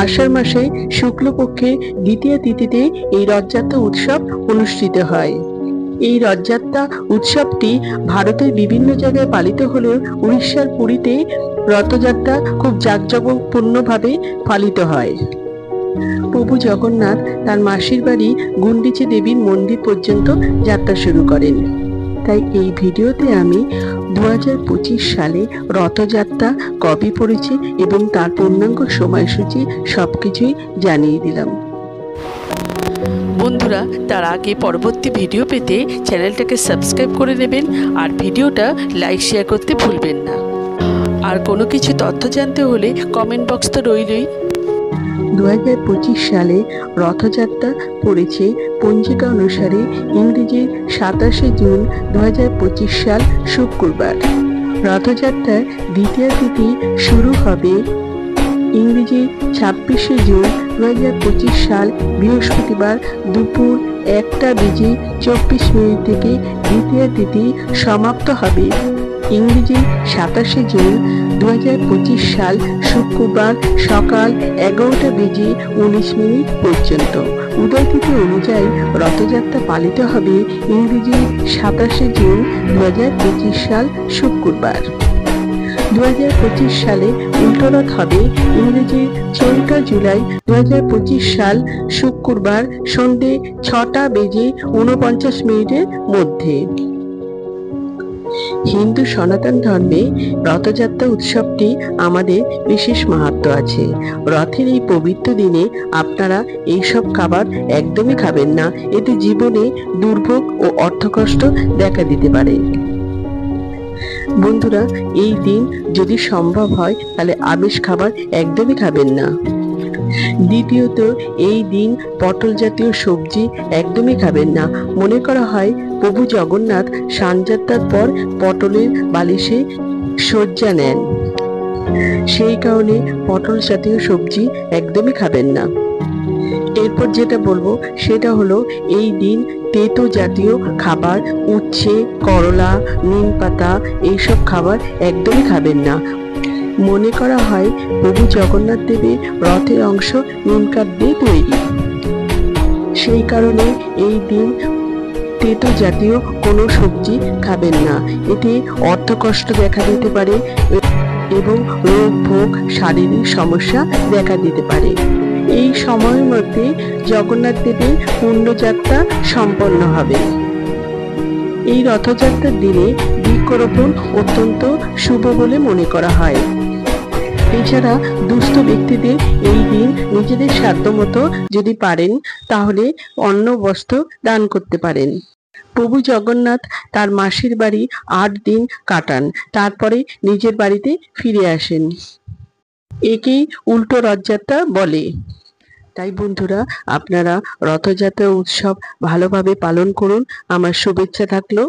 আষাঢ় মাসে শুক্লপক্ষে দ্বিতীয়া তিথিতে এই রথযাত্রা উৎসব অনুষ্ঠিত হয়। এই রথযাত্রা উৎসবটি ভারতের বিভিন্ন জায়গায় পালিত হলেও উড়িষ্যার পুরীতে রথযাত্রা খুব জাঁকজমকপূর্ণভাবে পালিত হয়। প্রভু জগন্নাথ তার মাসির বাড়ি গুন্ডিচা দেবীর মন্দির পর্যন্ত যাত্রা শুরু করেন। তাই এই ভিডিওতে আমি 2025 সালে রথযাত্রা কবে পড়েছে এবং তার পূর্ণাঙ্গ সময়সূচি সবকিছুই জানিয়ে দিলাম। বন্ধুরা, তার আগে পরবর্তী ভিডিও পেতে চ্যানেলটাকে সাবস্ক্রাইব করে নেবেন আর ভিডিওটা লাইক শেয়ার করতে ভুলবেন না। আর কোনো কিছু তথ্য জানতে হলে কমেন্ট বক্স তো রইলই। 2025 সালে রথযাত্রা পড়েছে পঞ্জিকা অনুসারে ইংরেজির 27শে জুন 2025 সাল শুক্রবার। রথযাত্রার দ্বিতীয় তিথি শুরু হবে ইংরেজি 26শে জুন 2025 সাল বৃহস্পতিবার দুপুর 1:24 থেকে দ্বিতীয় তিথি সমাপ্ত হবে ইংরেজি 27শে জুন 2025 সাল শুক্রবার সকাল 11:19 পর্যন্ত। উদয় তিথি অনুযায়ী রথযাত্রা পালিত হবে ইংরেজি 27শে জুন 2025 সাল শুক্রবার। 2025 সালে উল্টোরথ হবে ইংরেজি 4 জুলাই 2025 সাল শুক্রবার সন্ধে 6:49 মধ্যে। হিন্দু সনাতন ধর্মে রথযাত্রা উৎসবটি আমাদের বিশেষ মাহাত্ম্য আছে। রথের এই পবিত্র দিনে আপনারা এইসব খাবার একদমই খাবেন না, এতে জীবনে দুর্ভোগ ও অর্থকষ্ট দেখা দিতে পারে। বন্ধুরা, এই দিন যদি সম্ভব হয় তাহলে আমিষ খাবার একদমই খাবেন না। দ্বিতীয়ত, এই দিন পটল জাতীয় সবজি একদমই খাবেন না। মনে করা হয় প্রভু জগন্নাথ স্নানযাত্রার পর পটলের বালিশে শয্যা নেন, সেই কারণে পটল জাতীয় সবজি একদমই খাবেন না। এরপর যেটা বলবো সেটা হলো এই দিন তেতো জাতীয় খাবার, উচ্ছে, করলা, নিম পাতা এইসব খাবার একদমই খাবেন না। মনে করা হয় প্রভু জগন্নাথ দেবের রথের অংশ নিমকাঠ দিয়ে তৈরি, সেই কারণে এই দিন তেতো জাতীয় কোনো সবজি খাবেন না। এতে অর্থকষ্ট দেখা দিতে পারে এবং রোগ ভোগ, শারীরিক সমস্যা দেখা দিতে পারে। এই সময়ের মধ্যে জগন্নাথ দেবের পুণ্যযাত্রা সম্পন্ন হবে। এই রথযাত্রার দিনে বৃক্ষরোপণ অত্যন্ত শুভ বলে মনে করা হয়। এছাড়া দুস্থ ব্যক্তিদের এই দিন নিজেদের সাধ্যমতো যদি পারেন তাহলে অন্ন বস্ত্র দান করতে পারেন। প্রভু জগন্নাথ তার মাসির বাড়ি 8 দিন কাটান, তারপরে নিজের বাড়িতে ফিরে আসেন। একেই উল্টো রথযাত্রা বলে। তাই বন্ধুরা, আপনারা রথযাত্রা উৎসব ভালোভাবে পালন করুন। আমার শুভেচ্ছা থাকলো।